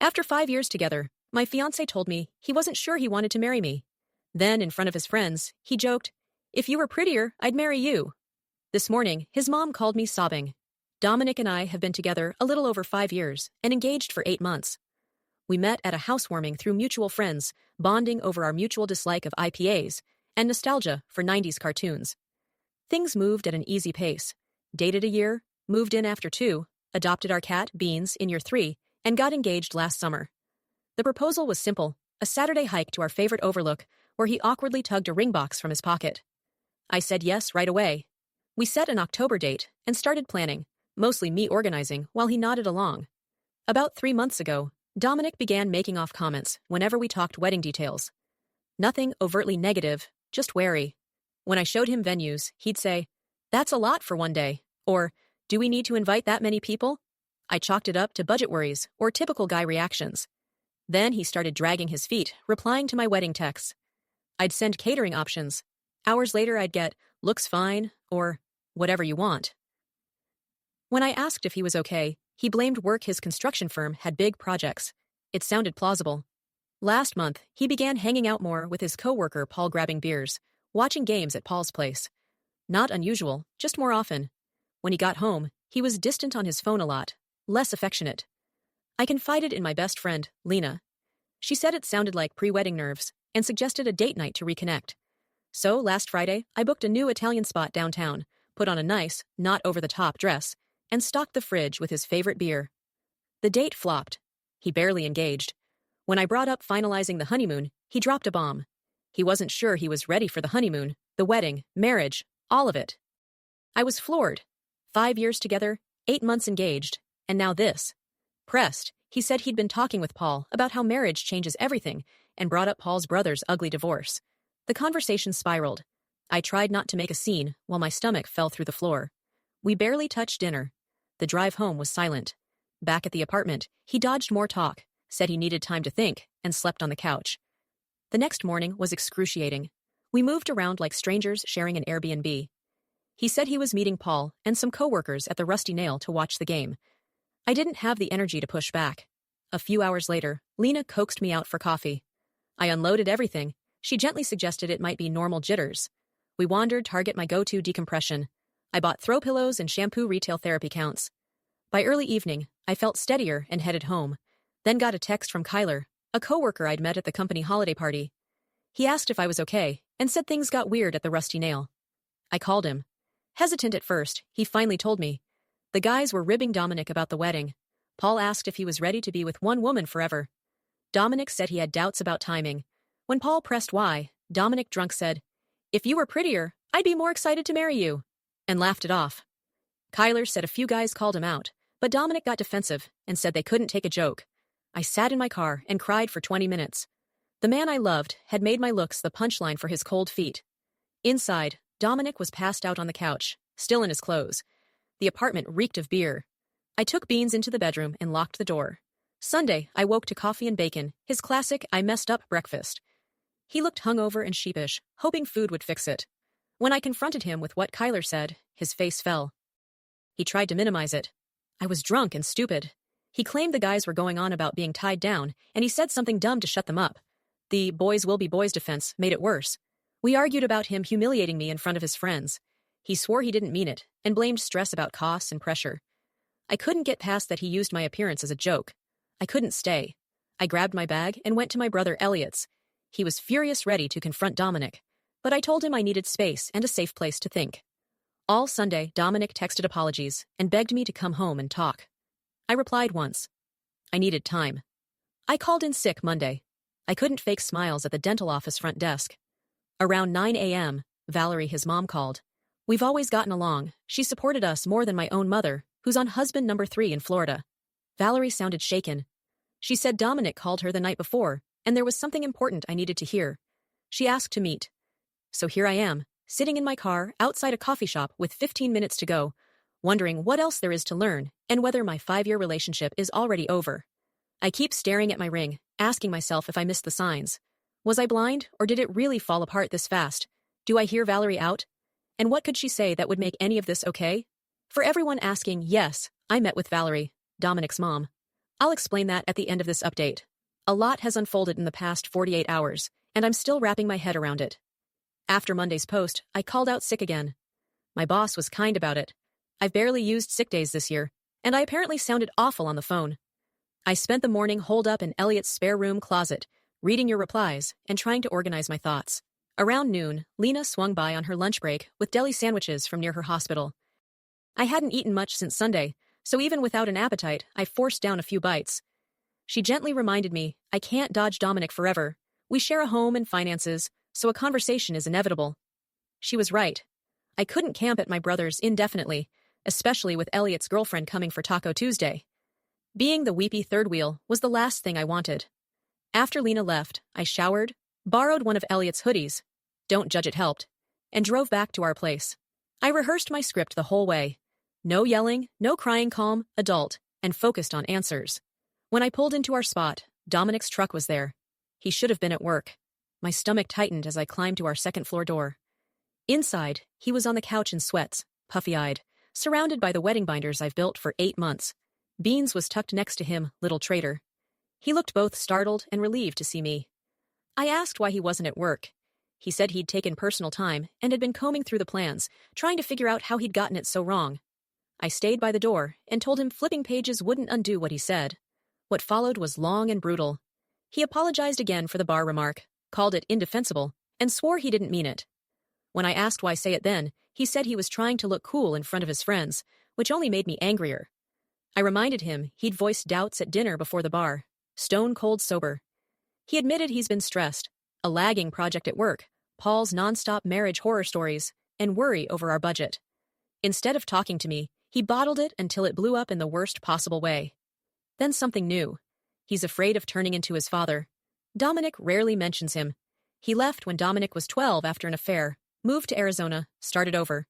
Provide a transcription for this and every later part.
After 5 years together, my fiancé told me he wasn't sure he wanted to marry me. Then, in front of his friends, he joked, "If you were prettier, I'd marry you." This morning, his mom called me sobbing. Dominic and I have been together a little over 5 years and engaged for 8 months. We met at a housewarming through mutual friends, bonding over our mutual dislike of IPAs and nostalgia for 90s cartoons. Things moved at an easy pace. Dated a year, moved in after 2, adopted our cat, Beans, in year 3, and got engaged last summer. The proposal was simple, a Saturday hike to our favorite overlook where he awkwardly tugged a ring box from his pocket. I said yes right away. We set an October date and started planning, mostly me organizing while he nodded along. About 3 months ago, Dominic began making off comments whenever we talked wedding details. Nothing overtly negative, just wary. When I showed him venues, he'd say, "That's a lot for one day," or, "Do we need to invite that many people?" I chalked it up to budget worries or typical guy reactions. Then he started dragging his feet, replying to my wedding texts. I'd send catering options. Hours later I'd get, "Looks fine," or, "Whatever you want." When I asked if he was okay, he blamed work. His construction firm had big projects. It sounded plausible. Last month, he began hanging out more with his coworker Paul, grabbing beers, watching games at Paul's place. Not unusual, just more often. When he got home, he was distant on his phone a lot, less affectionate. I confided in my best friend, Lena. She said it sounded like pre-wedding nerves and suggested a date night to reconnect. So last Friday, I booked a new Italian spot downtown, put on a nice, not over-the-top dress, and stocked the fridge with his favorite beer. The date flopped. He barely engaged. When I brought up finalizing the honeymoon, he dropped a bomb. He wasn't sure he was ready for the honeymoon, the wedding, marriage, all of it. I was floored. 5 years together, 8 months engaged, and now this. Pressed, he said he'd been talking with Paul about how marriage changes everything and brought up Paul's brother's ugly divorce. The conversation spiraled. I tried not to make a scene while my stomach fell through the floor. We barely touched dinner. The drive home was silent. Back at the apartment, he dodged more talk, said he needed time to think, and slept on the couch. The next morning was excruciating. We moved around like strangers sharing an Airbnb. He said he was meeting Paul and some coworkers at the Rusty Nail to watch the game. I didn't have the energy to push back. A few hours later, Lena coaxed me out for coffee. I unloaded everything. She gently suggested it might be normal jitters. We wandered Target, my go-to decompression. I bought throw pillows and shampoo. Retail therapy counts. By early evening, I felt steadier and headed home. Then got a text from Kyler, a coworker I'd met at the company holiday party. He asked if I was okay and said things got weird at the Rusty Nail. I called him. Hesitant at first, he finally told me. The guys were ribbing Dominic about the wedding. Paul asked if he was ready to be with one woman forever. Dominic said he had doubts about timing. When Paul pressed why, Dominic, drunk, said, "If you were prettier, I'd be more excited to marry you," and laughed it off. Kyler said a few guys called him out, but Dominic got defensive and said they couldn't take a joke. I sat in my car and cried for 20 minutes. The man I loved had made my looks the punchline for his cold feet. Inside, Dominic was passed out on the couch, still in his clothes. The apartment reeked of beer. I took Beans into the bedroom and locked the door. Sunday, I woke to coffee and bacon, his classic "I messed up" breakfast. He looked hungover and sheepish, hoping food would fix it. When I confronted him with what Kyler said, his face fell. He tried to minimize it. I was drunk and stupid. He claimed the guys were going on about being tied down, and he said something dumb to shut them up. The "boys will be boys" defense made it worse. We argued about him humiliating me in front of his friends. He swore he didn't mean it, and blamed stress about costs and pressure. I couldn't get past that he used my appearance as a joke. I couldn't stay. I grabbed my bag and went to my brother Elliot's. He was furious, ready to confront Dominic, but I told him I needed space and a safe place to think. All Sunday, Dominic texted apologies and begged me to come home and talk. I replied once. I needed time. I called in sick Monday. I couldn't fake smiles at the dental office front desk. Around 9 a.m., Valerie, his mom, called. We've always gotten along. She supported us more than my own mother, who's on husband number 3 in Florida. Valerie sounded shaken. She said Dominic called her the night before, and there was something important I needed to hear. She asked to meet. So here I am, sitting in my car outside a coffee shop with 15 minutes to go, wondering what else there is to learn and whether my 5-year relationship is already over. I keep staring at my ring, asking myself if I missed the signs. Was I blind, or did it really fall apart this fast? Do I hear Valerie out? And what could she say that would make any of this okay? For everyone asking, yes, I met with Valerie, Dominic's mom. I'll explain that at the end of this update. A lot has unfolded in the past 48 hours, and I'm still wrapping my head around it. After Monday's post, I called out sick again. My boss was kind about it. I've barely used sick days this year, and I apparently sounded awful on the phone. I spent the morning holed up in Elliot's spare room closet, reading your replies and trying to organize my thoughts. Around noon, Lena swung by on her lunch break with deli sandwiches from near her hospital. I hadn't eaten much since Sunday, so even without an appetite, I forced down a few bites. She gently reminded me, I can't dodge Dominic forever. We share a home and finances, so a conversation is inevitable. She was right. I couldn't camp at my brother's indefinitely, especially with Elliot's girlfriend coming for Taco Tuesday. Being the weepy third wheel was the last thing I wanted. After Lena left, I showered, borrowed one of Elliot's hoodies, don't judge it helped, and drove back to our place. I rehearsed my script the whole way. No yelling, no crying, calm, adult, and focused on answers. When I pulled into our spot, Dominic's truck was there. He should have been at work. My stomach tightened as I climbed to our second-floor door. Inside, he was on the couch in sweats, puffy-eyed, surrounded by the wedding binders I've built for 8 months. Beans was tucked next to him, little traitor. He looked both startled and relieved to see me. I asked why he wasn't at work. He said he'd taken personal time and had been combing through the plans, trying to figure out how he'd gotten it so wrong. I stayed by the door and told him flipping pages wouldn't undo what he said. What followed was long and brutal. He apologized again for the bar remark, called it indefensible, and swore he didn't mean it. When I asked why say it then, he said he was trying to look cool in front of his friends, which only made me angrier. I reminded him he'd voiced doubts at dinner before the bar, stone cold sober. He admitted he's been stressed, a lagging project at work, Paul's nonstop marriage horror stories, and worry over our budget. Instead of talking to me, he bottled it until it blew up in the worst possible way. Then something new. He's afraid of turning into his father. Dominic rarely mentions him. He left when Dominic was 12 after an affair, moved to Arizona, started over.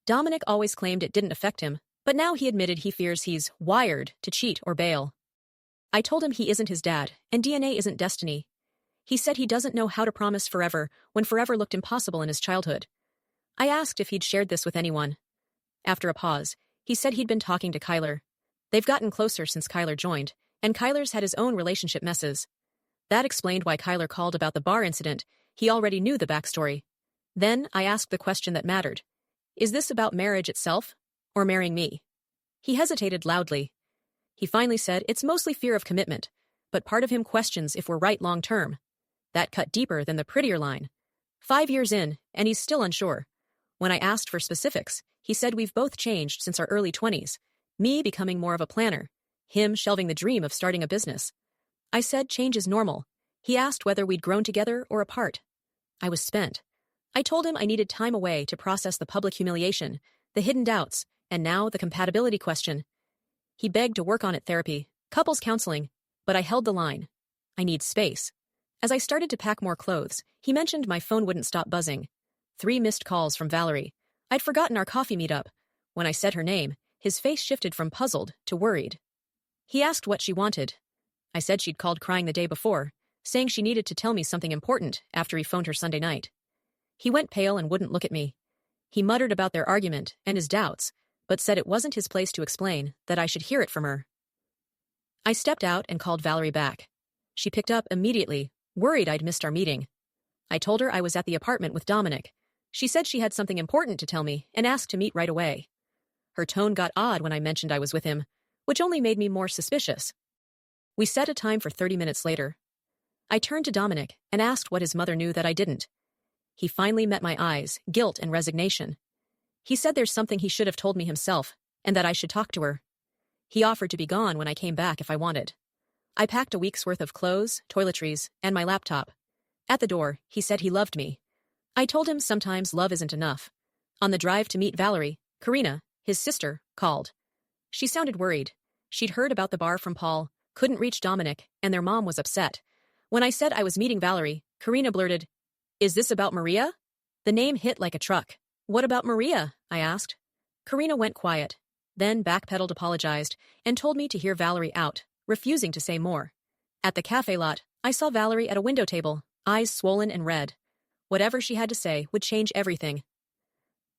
Dominic always claimed it didn't affect him, but now he admitted he fears he's wired to cheat or bail. I told him he isn't his dad, and DNA isn't destiny. He said he doesn't know how to promise forever when forever looked impossible in his childhood. I asked if he'd shared this with anyone. After a pause, he said he'd been talking to Kyler. They've gotten closer since Kyler joined, and Kyler's had his own relationship messes. That explained why Kyler called about the bar incident. He already knew the backstory. Then I asked the question that mattered. Is this about marriage itself, or marrying me? He hesitated loudly. He finally said it's mostly fear of commitment, but part of him questions if we're right long-term. That cut deeper than the prettier line. 5 years in, and he's still unsure. When I asked for specifics, he said we've both changed since our early 20s, me becoming more of a planner, him shelving the dream of starting a business. I said change is normal. He asked whether we'd grown together or apart. I was spent. I told him I needed time away to process the public humiliation, the hidden doubts, and now the compatibility question. He begged to work on it therapy, couples counseling, but I held the line. I need space. As I started to pack more clothes, he mentioned my phone wouldn't stop buzzing. 3 missed calls from Valerie. I'd forgotten our coffee meetup. When I said her name, his face shifted from puzzled to worried. He asked what she wanted. I said she'd called crying the day before, saying she needed to tell me something important after he phoned her Sunday night. He went pale and wouldn't look at me. He muttered about their argument and his doubts, but said it wasn't his place to explain, that I should hear it from her. I stepped out and called Valerie back. She picked up immediately, worried I'd missed our meeting. I told her I was at the apartment with Dominic. She said she had something important to tell me and asked to meet right away. Her tone got odd when I mentioned I was with him, which only made me more suspicious. We set a time for 30 minutes later. I turned to Dominic and asked what his mother knew that I didn't. He finally met my eyes, guilt and resignation. He said there's something he should have told me himself, and that I should talk to her. He offered to be gone when I came back if I wanted. I packed a week's worth of clothes, toiletries, and my laptop. At the door, he said he loved me. I told him sometimes love isn't enough. On the drive to meet Valerie, Karina, his sister, called. She sounded worried. She'd heard about the bar from Paul, couldn't reach Dominic, and their mom was upset. When I said I was meeting Valerie, Karina blurted, "Is this about Maria?" The name hit like a truck. "What about Maria?" I asked. Karina went quiet, then backpedaled, apologized, and told me to hear Valerie out, refusing to say more. At the cafe lot, I saw Valerie at a window table, eyes swollen and red. Whatever she had to say would change everything.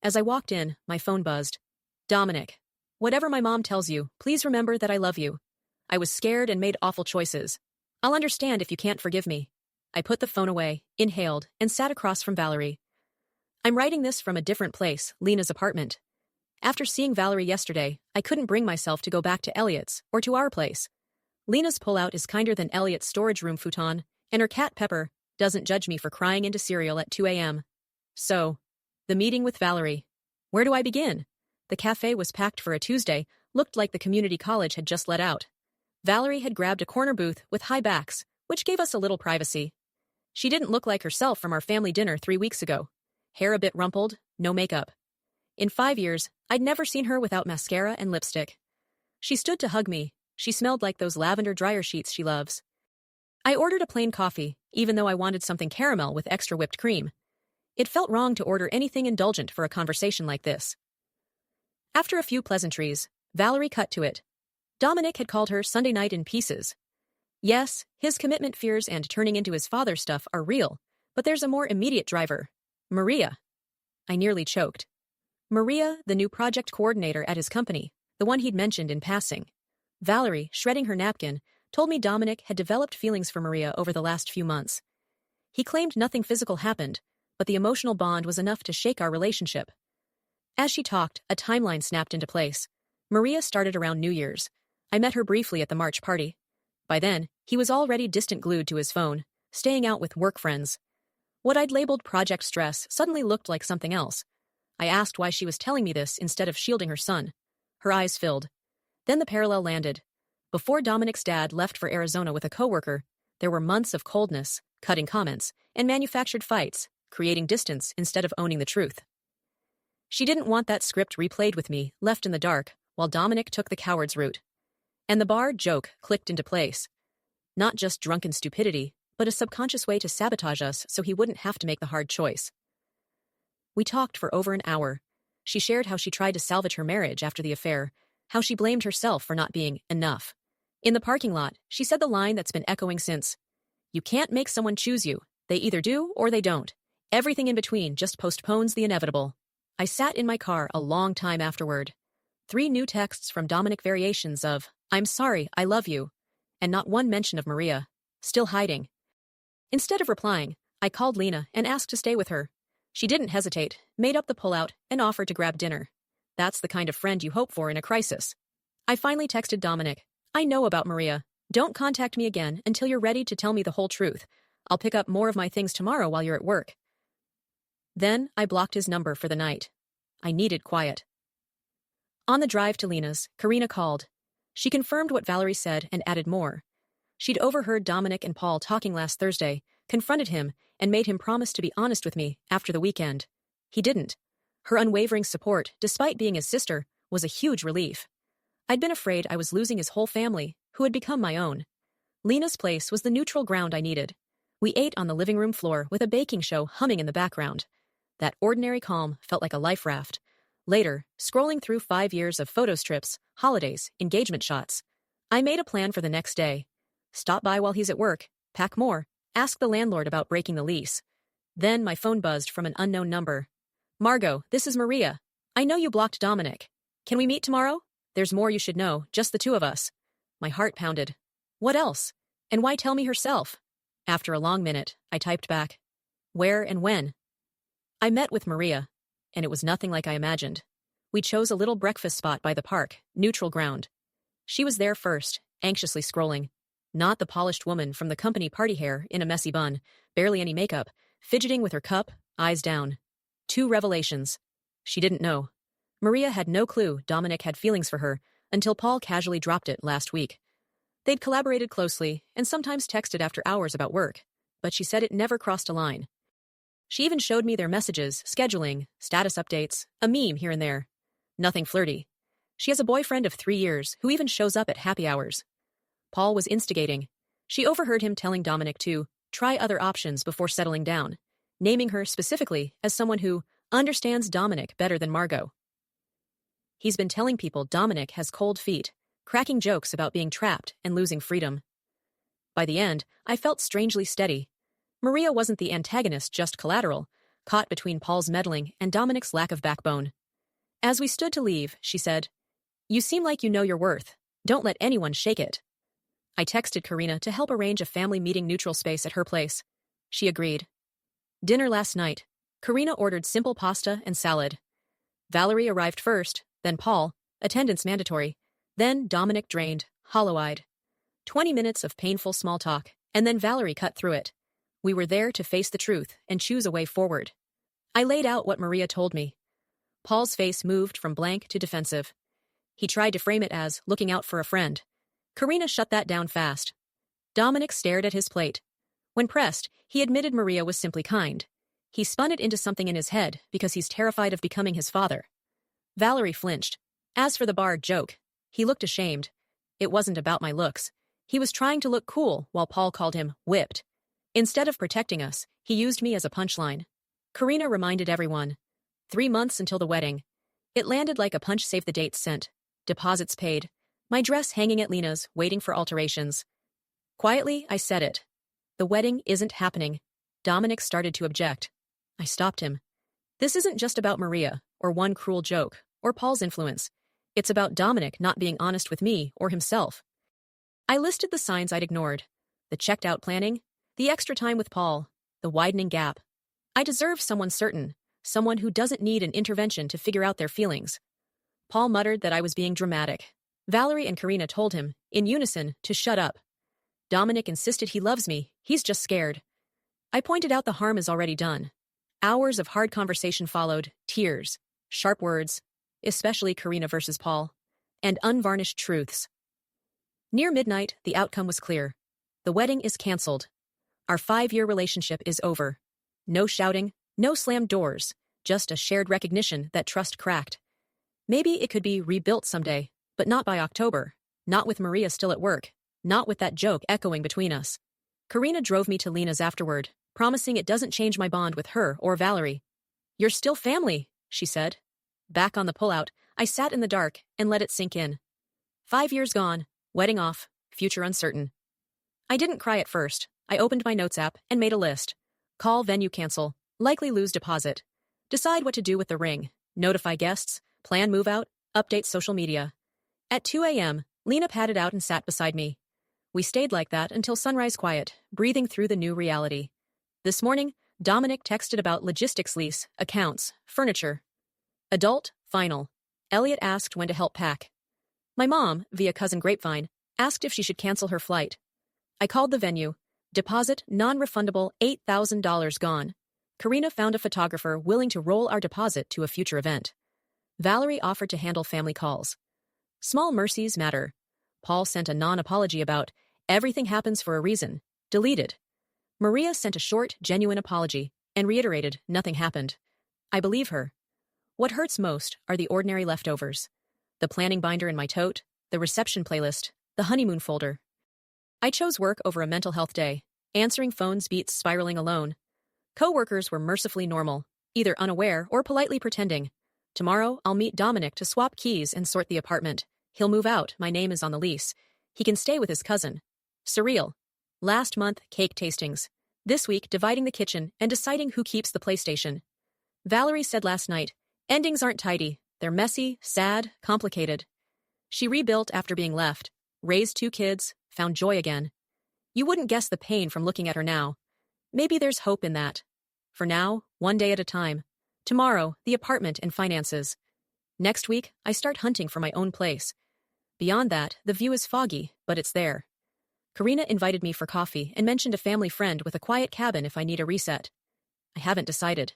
As I walked in, my phone buzzed. "Dominic, whatever my mom tells you, please remember that I love you. I was scared and made awful choices. I'll understand if you can't forgive me. I put the phone away, inhaled, and sat across from Valerie. I'm writing this from a different place, Lena's apartment. After seeing Valerie yesterday, I couldn't bring myself to go back to Elliot's or to our place. Lena's pullout is kinder than Elliot's storage room futon, and her cat Pepper doesn't judge me for crying into cereal at 2 a.m. So, the meeting with Valerie. Where do I begin? The cafe was packed for a Tuesday, looked like the community college had just let out. Valerie had grabbed a corner booth with high backs, which gave us a little privacy. She didn't look like herself from our family dinner 3 weeks ago. Hair a bit rumpled, no makeup. In 5 years, I'd never seen her without mascara and lipstick. She stood to hug me. She smelled like those lavender dryer sheets she loves. I ordered a plain coffee, even though I wanted something caramel with extra whipped cream. It felt wrong to order anything indulgent for a conversation like this. After a few pleasantries, Valerie cut to it. Dominic had called her Sunday night in pieces. Yes, his commitment fears and turning into his father stuff are real, but there's a more immediate driver. Maria. I nearly choked. Maria, the new project coordinator at his company, the one he'd mentioned in passing. Valerie, shredding her napkin, told me Dominic had developed feelings for Maria over the last few months. He claimed nothing physical happened, but the emotional bond was enough to shake our relationship. As she talked, a timeline snapped into place. Maria started around New Year's. I met her briefly at the March party. By then, he was already distant glued to his phone, staying out with work friends. What I'd labeled project stress suddenly looked like something else. I asked why she was telling me this instead of shielding her son. Her eyes filled. Then the parallel landed. Before Dominic's dad left for Arizona with a coworker, there were months of coldness, cutting comments, and manufactured fights, creating distance instead of owning the truth. She didn't want that script replayed with me, left in the dark, while Dominic took the coward's route. And the bar joke clicked into place. Not just drunken stupidity, but a subconscious way to sabotage us so he wouldn't have to make the hard choice. We talked for over an hour. She shared how she tried to salvage her marriage after the affair, how she blamed herself for not being enough. In the parking lot, she said the line that's been echoing since. You can't make someone choose you. They either do or they don't. Everything in between just postpones the inevitable. I sat in my car a long time afterward. 3 new texts from Dominic variations of, I'm sorry, I love you, and not one mention of Maria, still hiding. Instead of replying, I called Lena and asked to stay with her. She didn't hesitate, made up the pullout, and offered to grab dinner. That's the kind of friend you hope for in a crisis. I finally texted Dominic, I know about Maria. Don't contact me again until you're ready to tell me the whole truth. I'll pick up more of my things tomorrow while you're at work. Then I blocked his number for the night. I needed quiet. On the drive to Lena's, Karina called. She confirmed what Valerie said and added more. She'd overheard Dominic and Paul talking last Thursday, confronted him, and made him promise to be honest with me after the weekend. He didn't. Her unwavering support, despite being his sister, was a huge relief. I'd been afraid I was losing his whole family, who had become my own. Lena's place was the neutral ground I needed. We ate on the living room floor with a baking show humming in the background. That ordinary calm felt like a life raft. Later, scrolling through 5 years of photo strips, holidays, engagement shots, I made a plan for the next day. Stop by while he's at work, pack more, ask the landlord about breaking the lease. Then my phone buzzed from an unknown number. Margot, this is Maria. I know you blocked Dominic. Can we meet tomorrow? There's more you should know, just the 2 of us. My heart pounded. What else? And why tell me herself? After a long minute, I typed back. Where and when? I met with Maria, and it was nothing like I imagined. We chose a little breakfast spot by the park, neutral ground. She was there first, anxiously scrolling. Not the polished woman from the company party hair in a messy bun, barely any makeup, fidgeting with her cup, eyes down. 2 revelations. She didn't know. Maria had no clue Dominic had feelings for her until Paul casually dropped it last week. They'd collaborated closely and sometimes texted after hours about work, but she said it never crossed a line. She even showed me their messages, scheduling, status updates, a meme here and there. Nothing flirty. She has a boyfriend of 3 years who even shows up at happy hours. Paul was instigating. She overheard him telling Dominic to try other options before settling down, naming her specifically as someone who understands Dominic better than Margot. He's been telling people Dominic has cold feet, cracking jokes about being trapped and losing freedom. By the end, I felt strangely steady. Maria wasn't the antagonist, just collateral, caught between Paul's meddling and Dominic's lack of backbone. As we stood to leave, she said, You seem like you know your worth. Don't let anyone shake it. I texted Karina to help arrange a family meeting neutral space at her place. She agreed. Dinner last night. Karina ordered simple pasta and salad. Valerie arrived first, then Paul, attendance mandatory, then Dominic drained, hollow-eyed. 20 minutes of painful small talk, and then Valerie cut through it. We were there to face the truth and choose a way forward. I laid out what Maria told me. Paul's face moved from blank to defensive. He tried to frame it as looking out for a friend. Karina shut that down fast. Dominic stared at his plate. When pressed, he admitted Maria was simply kind. He spun it into something in his head because he's terrified of becoming his father. Valerie flinched. As for the bar joke, he looked ashamed. It wasn't about my looks. He was trying to look cool while Paul called him whipped. Instead of protecting us, he used me as a punchline. Karina reminded everyone. 3 months until the wedding. It landed like a punch save the date sent. Deposits paid. My dress hanging at Lena's, waiting for alterations. Quietly, I said it. The wedding isn't happening. Dominic started to object. I stopped him. This isn't just about Maria, or one cruel joke, or Paul's influence. It's about Dominic not being honest with me or himself. I listed the signs I'd ignored. The checked-out planning, the extra time with Paul, the widening gap. I deserve someone certain, someone who doesn't need an intervention to figure out their feelings. Paul muttered that I was being dramatic. Valerie and Karina told him, in unison, to shut up. Dominic insisted he loves me, he's just scared. I pointed out the harm is already done. Hours of hard conversation followed, tears, sharp words, especially Karina versus Paul, and unvarnished truths. Near midnight, the outcome was clear. The wedding is canceled. Our 5-year relationship is over. No shouting, no slammed doors, just a shared recognition that trust cracked. Maybe it could be rebuilt someday, but not by October, not with Maria still at work, not with that joke echoing between us. Karina drove me to Lena's afterward, promising it doesn't change my bond with her or Valerie. You're still family, she said. Back on the pullout, I sat in the dark and let it sink in. 5 years gone, wedding off, future uncertain. I didn't cry at first. I opened my notes app and made a list. Call venue cancel, likely lose deposit. Decide what to do with the ring, notify guests, plan move out, update social media. At 2 a.m., Lena padded out and sat beside me. We stayed like that until sunrise quiet, breathing through the new reality. This morning, Dominic texted about logistics lease, accounts, furniture. Adult, final. Elliot asked when to help pack. My mom, via cousin Grapevine, asked if she should cancel her flight. I called the venue. Deposit non-refundable $8,000 gone. Karina found a photographer willing to roll our deposit to a future event. Valerie offered to handle family calls. Small mercies matter. Paul sent a non-apology about everything happens for a reason. Deleted. Maria sent a short, genuine apology and reiterated nothing happened. I believe her. What hurts most are the ordinary leftovers. The planning binder in my tote, the reception playlist, the honeymoon folder. I chose work over a mental health day. Answering phones beats spiraling alone. Coworkers were mercifully normal, either unaware or politely pretending. Tomorrow, I'll meet Dominic to swap keys and sort the apartment. He'll move out, my name is on the lease. He can stay with his cousin. Surreal. Last month, cake tastings. This week, dividing the kitchen and deciding who keeps the PlayStation. Valerie said last night, endings aren't tidy. They're messy, sad, complicated. She rebuilt after being left, raised 2 kids, found joy again. You wouldn't guess the pain from looking at her now. Maybe there's hope in that. For now, one day at a time. Tomorrow, the apartment and finances. Next week, I start hunting for my own place. Beyond that, the view is foggy, but it's there. Karina invited me for coffee and mentioned a family friend with a quiet cabin if I need a reset. I haven't decided.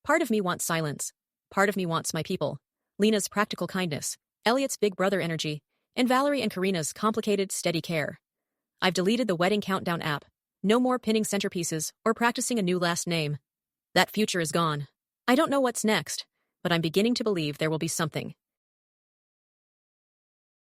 Part of me wants silence. Part of me wants my people. Lena's practical kindness, Elliot's big brother energy, and Valerie and Karina's complicated, steady care. I've deleted the wedding countdown app. No more pinning centerpieces or practicing a new last name. That future is gone. I don't know what's next, but I'm beginning to believe there will be something.